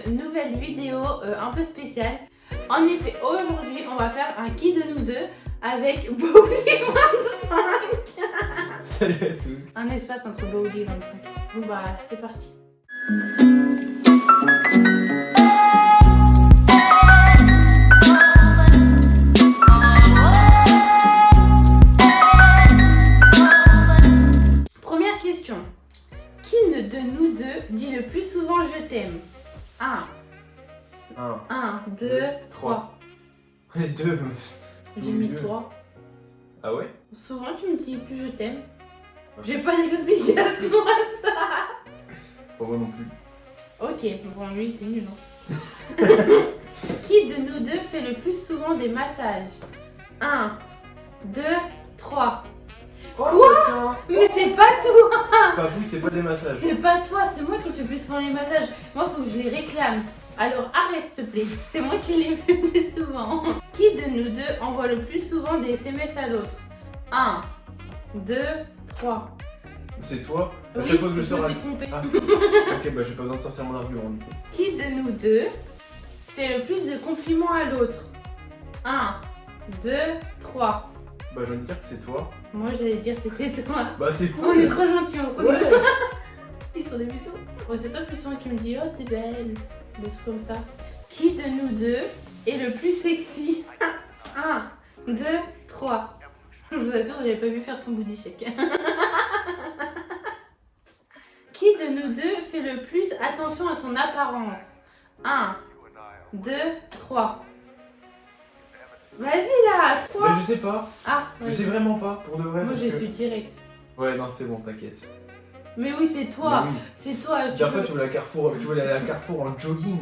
une nouvelle vidéo un peu spéciale. En effet, aujourd'hui, on va faire un qui de nous deux avec Bowly25. Salut à tous. Un espace entre Bowly et 25. Bon bah, c'est parti. Première question. Qui de nous deux dit le plus souvent je t'aime? 1, 2, 3. Les deux. J'ai mis 3. Ah ouais? Souvent tu me dis plus je t'aime. J'ai pas d'explication à ça. Pas moi non plus. Ok, bon lui t'es nul hein. Qui de nous deux fait le plus souvent des massages? 1, 2, 3. Oh, Quoi? tiens. Mais c'est pas toi. Papouille, c'est pas des massages. C'est pas toi, c'est moi qui te fais plus souvent les massages. Moi faut que je les réclame. Alors arrête s'il te plaît, c'est moi qui les fais plus souvent. Qui de nous deux envoie le plus souvent des SMS à l'autre? 1, 2, 3. C'est toi? À Oui, chaque fois que je me sors suis trompée. Ah. Ok, bah j'ai pas besoin de sortir mon argument du coup. Qui de nous deux fait le plus de compliments à l'autre? 1, 2, 3. Bah j'ai envie de dire que c'est toi. Moi j'allais dire c'était toi. Bah c'est On est cool. trop gentils, on se Ouais. Ils sont des bisous. Oh, c'est toi plus souvent qui me dit oh t'es belle, des trucs comme ça. Qui de nous deux est le plus sexy? 1, 2, 3. Je vous assure, je l'ai pas vu faire son booty shake. Qui de nous deux fait le plus attention à son apparence? 1, 2, 3. Vas-y là, 3. Mais je sais pas. Ah, Je vas-y. sais vraiment pas, pour de vrai. Moi parce j'ai que- su direct. Ouais, non, c'est bon, t'inquiète. Mais oui, c'est toi. Mais oui. C'est toi. Puis après, tu veux la Carrefour, tu veux la Carrefour en jogging.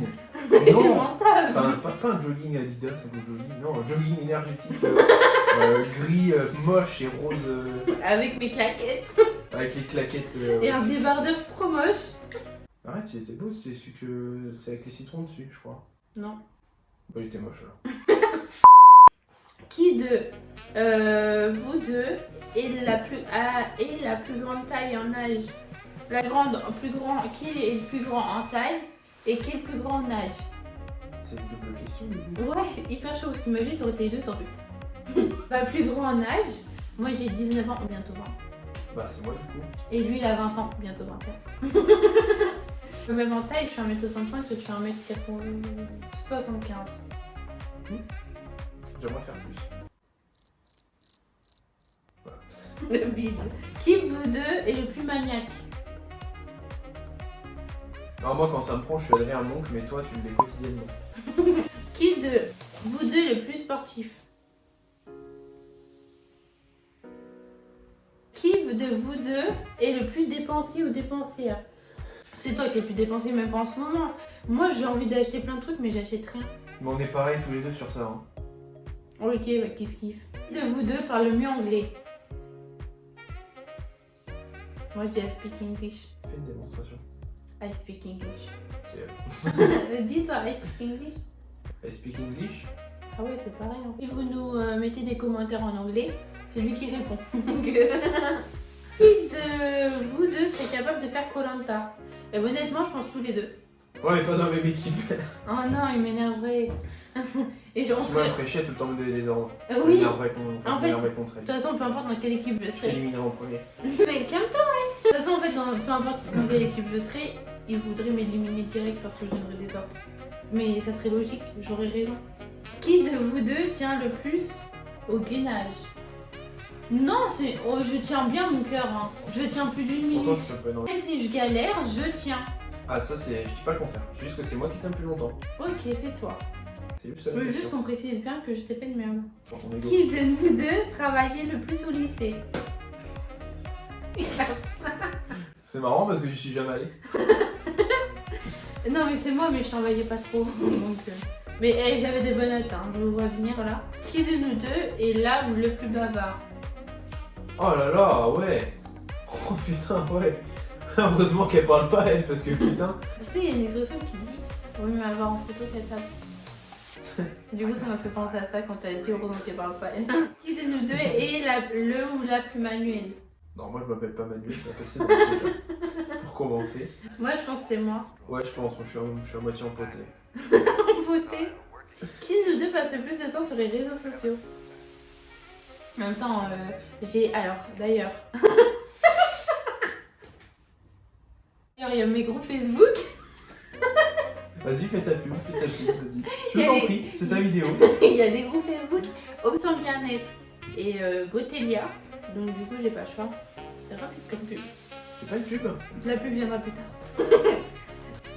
C'est Non. mental. Enfin, pas un jogging Adidas, un peu jogging. Non, un jogging énergétique, gris, moche et rose, Avec mes claquettes. avec les claquettes. Et un débardeur trop moche. Arrête, il était beau, c'est celui que c'est avec les citrons dessus, je crois. Non. Bah, il était moche alors. Qui de vous deux est la plus grande taille en âge? Qui est le plus grand en taille et qui est le plus grand en âge? C'est une double question, du coup. Ouais, hyper chaud parce qu'imagine, ça aurait été les deux sans doute. Bah, plus grand en âge, moi j'ai 19 ans, bientôt 20. Bah, c'est moi, du coup. Et lui il a 20 ans, bientôt 20 ans. Même en taille, je suis 1m65, toi tu fais 1m75. J'aimerais faire plus. Le bide. Qui vous deux est le plus maniaque? Alors, moi, quand ça me prend, je suis Adrien Monk, mais toi, tu le fais quotidiennement. Qui de vous deux est le plus sportif? Qui de vous deux est le plus dépensier ou dépensière? C'est toi qui es le plus dépensier, même pas en ce moment. Moi j'ai envie d'acheter plein de trucs, mais j'achète rien. Mais on est pareil tous les deux sur ça. Hein. Ok, ouais, kiff kiff. Qui de vous deux parle le mieux anglais? Moi je dis I speak English. Fais une démonstration. I speak English. C'est elle. Dis-toi, I speak English. I speak English. Ah ouais, c'est pareil. Si vous nous mettez des commentaires en anglais, c'est lui qui répond. Donc, qui de vous deux serait capable de faire Koh-Lanta? Et honnêtement, je pense tous les deux. Ouais, mais pas dans la même équipe. Oh non, il m'énerverait. Et on Tu m'as serait... fait chier tout le temps de donner des ordres. Oui, En fait, contre elle. de toute façon, peu importe dans quelle équipe je Je serai. t'éliminerai en premier. Mais calme-toi, hein. De toute façon, en fait, peu importe dans quelle équipe je serai, il voudrait m'éliminer direct parce que je donnerais des ordres. Mais ça serait logique, j'aurais raison. Qui de vous deux tient le plus au gainage? Non, c'est... Oh, je tiens bien mon cœur, hein. Je tiens plus d'une minute. Pourtant, je te pas énormément. Même si je galère, je tiens. Ah, ça, c'est. Je dis pas le contraire. C'est juste que c'est moi qui tiens plus longtemps. Ok, c'est toi. C'est juste ça. Je veux juste qu'on précise bien que je t'ai pas de merde. Dans ton ego. Qui de nous deux travaillait le plus au lycée? C'est marrant parce que je suis jamais allé. Non mais c'est moi, mais je travaillais pas trop. Donc, Mais hey, j'avais des bonnes notes, hein. Je vous vois venir là. Qui de nous deux est là ou le plus bavard? Oh là là, ouais. Oh putain, ouais. Heureusement qu'elle parle pas, elle, parce que putain. Tu sais, il y a une expression qui dit vaut mieux m'avoir en photo qu'à table. Du coup, ça m'a fait penser à ça quand t'as dit heureusement qu'elle parle pas. Qui de nous deux est le ou la plus manuelle? Non, moi je m'appelle pas Manuel, je m'appelle Cédric déjà. Pourquoi commencer. Moi, je pense que c'est moi. Ouais, je pense, je suis à moitié empoté. Beauté. Qui de nous deux passe le plus de temps sur les réseaux sociaux? En même temps, j'ai. Alors, d'ailleurs. Il y a mes groupes Facebook. Vas-y, fais ta pub, vas-y. Je Il y a t'en des- prie, c'est ta vidéo. Il y a des groupes Facebook Option Bien-être et Botelia. Donc, du coup, j'ai pas le choix. C'est rapide comme pub. C'est pas une pub, La pub viendra plus tard.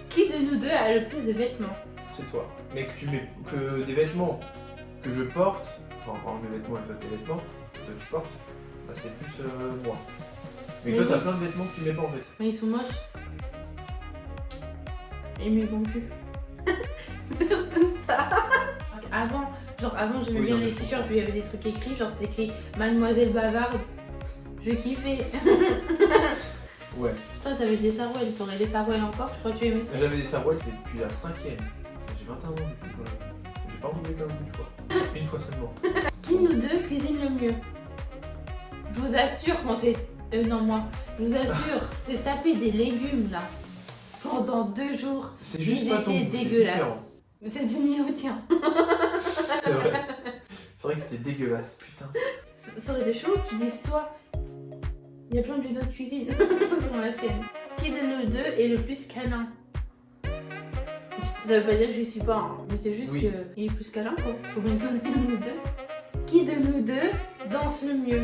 Qui de nous deux a le plus de vêtements? c'est toi. Mais que tu mets que des vêtements que je porte, enfin, par exemple, mes vêtements et toi tes vêtements que tu portes, bah, c'est plus moi. Mais Mais toi, t'as oui. plein de vêtements que tu mets pas en fait. Mais ils sont moches. Et ils me vont plus. C'est surtout ça. Parce qu'avant, avant j'aimais Oui, bien non, mais les je t-shirts où il y avait des trucs écrits, genre c'était écrit Mademoiselle Bavarde. Je kiffais. Ouais. Toi t'avais des sarouels, t'aurais des sarouels encore, je crois que tu aimais ça. J'avais des sarouels depuis la 5ème. J'ai 21 ans depuis quoi. J'ai pas redoublé quand même une fois. Une fois seulement. Qui nous deux cuisine le mieux? Je vous assure qu'on s'est. Non, moi. Je vous assure, j'ai tapé des légumes là. Pendant 2 jours. C'est juste Ils pas ton étaient goût, c'est dégueulasses. différent. Mais c'est du mieux au tien. C'est vrai. C'est vrai que c'était dégueulasse, putain. Ça aurait été chaud que tu dises toi. Il y a plein de vidéos de cuisine sur ma chaîne. Qui de nous deux est le plus câlin? Ça veut pas dire que je suis pas, hein, mais c'est juste Oui. qu'il est plus câlin quoi. Faut bien connaître nous deux. Qui de nous deux danse le mieux?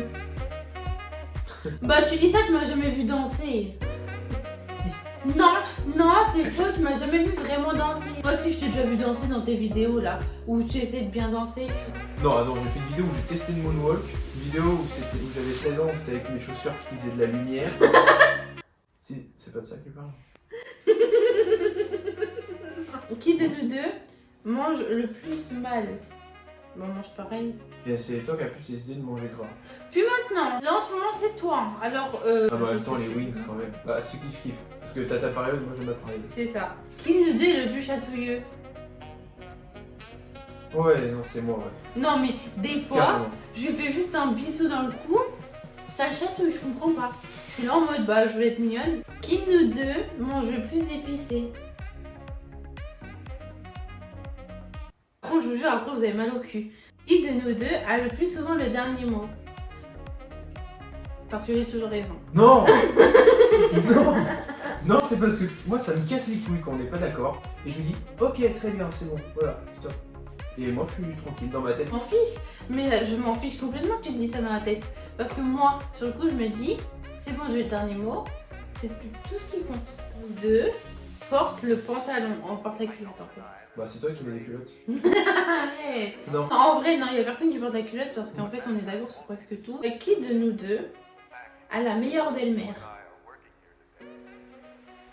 Bah tu dis ça, tu m'as jamais vu danser. Non, non, c'est faux, tu m'as jamais vu vraiment danser. Moi aussi, je t'ai déjà vu danser dans tes vidéos là, où tu essaies de bien danser. Non, attends, j'ai fait une vidéo où j'ai testé le moonwalk. Une vidéo où j'avais 16 ans, c'était avec mes chaussures qui faisaient de la lumière. Si, c'est pas de ça que tu parles. Qui de nous deux mange le plus mal? Bon, on mange pareil. Et c'est toi qui as plus décidé de manger gras. Puis maintenant, là en ce moment c'est toi. Alors, Ah bah en même temps, les wings quand même. Bah, ceux qui kiffent. Parce que t'as ta période, moi j'ai ma période. c'est ça. Qui de nous deux est le plus chatouilleux? Ouais, non, c'est moi, ouais. Non, mais des fois, Carrément. je lui fais juste un bisou dans le cou. Ça le chatouille, je comprends pas. Je suis là en mode, bah je vais être mignonne. Qui de nous deux mange le plus épicé? Par contre, je vous jure, après vous avez mal au cul. Qui de nous deux a le plus souvent le dernier mot? Parce que j'ai toujours raison. Non Non Non, c'est parce que moi ça me casse les couilles quand on n'est pas d'accord. Et je me dis, ok, très bien, c'est bon, voilà, stop. Et moi je suis juste tranquille dans ma tête. Je m'en fiche, mais je m'en fiche complètement que tu te dis ça dans la tête. Parce que moi, sur le coup, je me dis, c'est bon, j'ai le dernier mot, c'est tout ce qui compte. 2, porte le pantalon, on porte la culotte en fait. Bah, c'est toi qui mets les culottes. Arrête. Non. En vrai, non, il n'y a personne qui porte la culotte parce qu'en fait, on est d'accord sur presque tout. Et qui de nous deux a la meilleure belle-mère?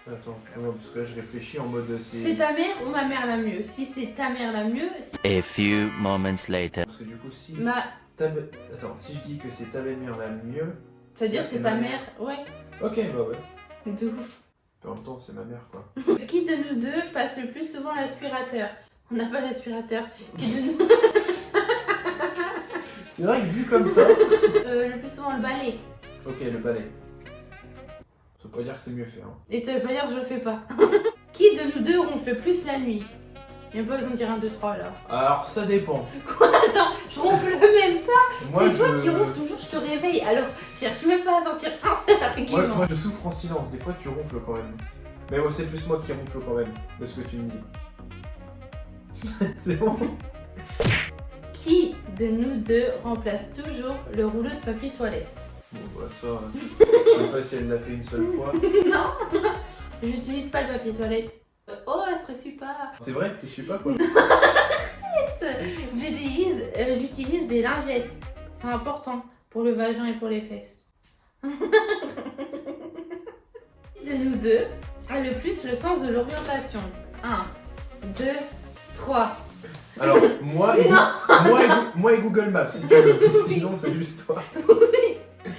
Attends, non, parce que là je réfléchis en mode C'est c'est. ta mère ou ma mère la mieux? Si c'est ta mère la mieux, A few moments later. Parce que du coup, si. Attends, si je dis que c'est ta belle-mère la mieux. c'est-à-dire C'est c'est ta ma mère. Ouais, Ok, bah ouais. de ouf. En même temps, c'est ma mère quoi. Qui de nous deux passe le plus souvent l'aspirateur? On n'a pas d'aspirateur. Qui de nous C'est vrai que vu comme ça. le plus souvent le balai? Ok, le balai. Ça veut pas dire que c'est mieux fait. Hein. Et ça veut pas dire que je le fais pas. Qui de nous deux ronfle le plus la nuit? Il n'y a pas besoin de dire 1, 2, 3 là. Alors ça dépend. Quoi? Attends, je ronfle même pas. Moi, C'est toi qui ronfles toujours, je te réveille. Alors, je cherche même pas à sortir un seul argument. Moi je souffre en silence, des fois tu ronfles quand même. Mais moi c'est plus moi qui ronfle quand même, de ce que tu me dis. C'est bon. Qui de nous deux remplace toujours le rouleau de papier toilette? Bon bah ça, je sais pas si elle l'a fait une seule fois. Non, j'utilise pas le papier toilette. Oh, elle serait super. C'est vrai, tu sais pas quoi. J'utilise des lingettes. C'est important pour le vagin et pour les fesses. Qui de nous deux a le plus le sens de l'orientation? 1, 2, 3. Alors moi et, moi et Google Maps si tu veux. Sinon c'est juste toi. Oui. Parce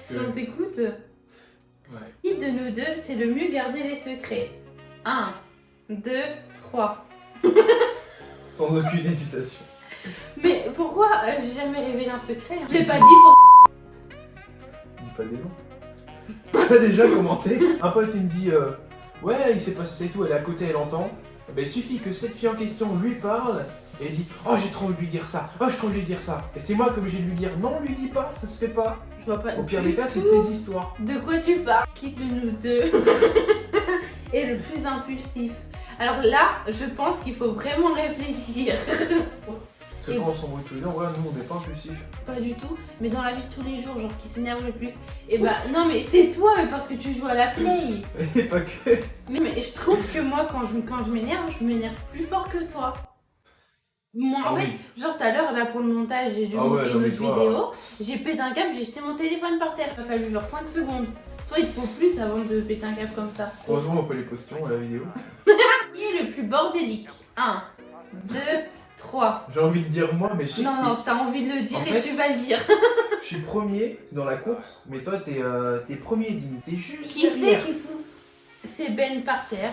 Si que- on t'écoute. Ouais. Qui de nous deux c'est le mieux garder les secrets? 1, 2, 3. Sans aucune hésitation. Mais pourquoi j'ai jamais révélé un secret? J'ai pas dit pour. Dis pas des noms. Tu as déjà commenté. Un pote il me dit ouais, il s'est passé ça et tout, elle est à côté, elle entend. Ben, il suffit que cette fille en question lui parle et elle dit oh j'ai trop envie de lui dire ça, oh j'ai trop envie de lui dire ça. Et c'est moi comme j'ai de lui dire non, lui dis pas, ça se fait pas. Je vois pas. Au pire du des cas, c'est tout ses histoires. De quoi tu parles? Qui de nous deux est le plus impulsif? Alors là, je pense qu'il faut vraiment réfléchir. Parce que quand on s'embrouille tous les deux, ouais, nous on n'est pas impulsifs. Pas du tout, mais dans la vie de tous les jours, genre qui s'énerve le plus. Et bah non mais c'est toi, mais parce que tu joues à la play. Et pas que. Mais je trouve que moi quand je m'énerve plus fort que toi. Moi en Ah fait, oui. genre tout à l'heure là pour le montage, j'ai dû Ah ouais, monter non, une mais autre toi, vidéo, j'ai pété un câble, j'ai jeté mon téléphone par terre. Il a fallu genre 5 secondes. Toi il te faut plus avant de péter un câble comme ça. Heureusement on peut les poster à la vidéo. Qui est le plus bordélique? 1, 2, 3. J'ai envie de dire moi, mais je sais Non, que non, t'as envie de le dire En et fait, tu vas le dire. je suis premier dans la course, mais toi t'es premier Dim, t'es juste Qui c'est derrière. qui fout ses bennes par terre?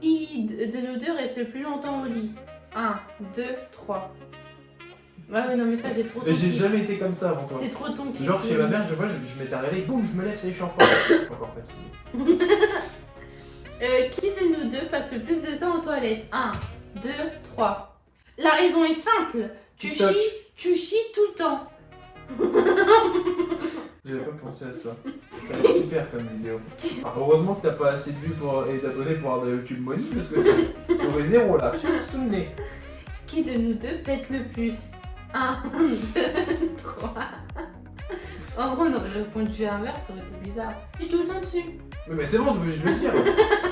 Qui de nous deux reste le plus longtemps au lit? 1, 2, 3. Ouais, non, mais ça, c'est trop ton Mais j'ai kiff. jamais été comme ça avant toi. C'est trop ton kiff. Genre chez ma mère, je m'étais réveillé, boum, je me lève, ça y est, je suis en forme. Je suis encore fatigué. Qui de nous deux passe le plus de temps aux toilettes? 1, 2, 3. La raison est simple. Tu TikTok. chies tout le temps. J'avais pas pensé à ça. Ça a l'air super comme vidéo. Alors, heureusement que t'as pas assez de vues et d'abonnés pour avoir de YouTube Money parce que t'aurais 0 là, sous le nez. Qui de nous deux pète le plus? 1, 2, 3. En vrai, on aurait répondu à l'inverse, ça aurait été bizarre. Je suis tout le temps dessus. Mais c'est bon, t'es obligé de le dire.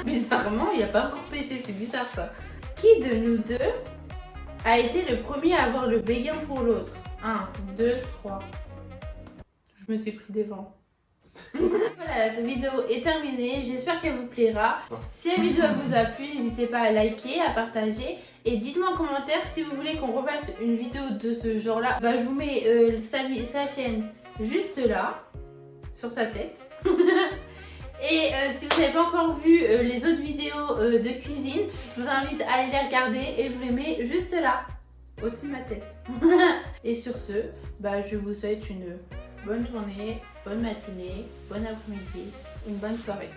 Bizarrement, il a pas encore pété, c'est bizarre ça. Qui de nous deux a été le premier à avoir le béguin pour l'autre? 1, 2, 3. Je me suis pris des vents. Voilà, la vidéo est terminée. J'espère qu'elle vous plaira. Si la vidéo vous a plu, n'hésitez pas à liker, à partager. Et dites-moi en commentaire si vous voulez qu'on refasse une vidéo de ce genre-là. Bah, je vous mets sa chaîne juste là, sur sa tête. Et si vous n'avez pas encore vu les autres vidéos de cuisine, je vous invite à aller les regarder et je vous les mets juste là, au-dessus de ma tête. Et sur ce, bah, je vous souhaite une bonne journée, bonne matinée, bon après-midi, une bonne soirée.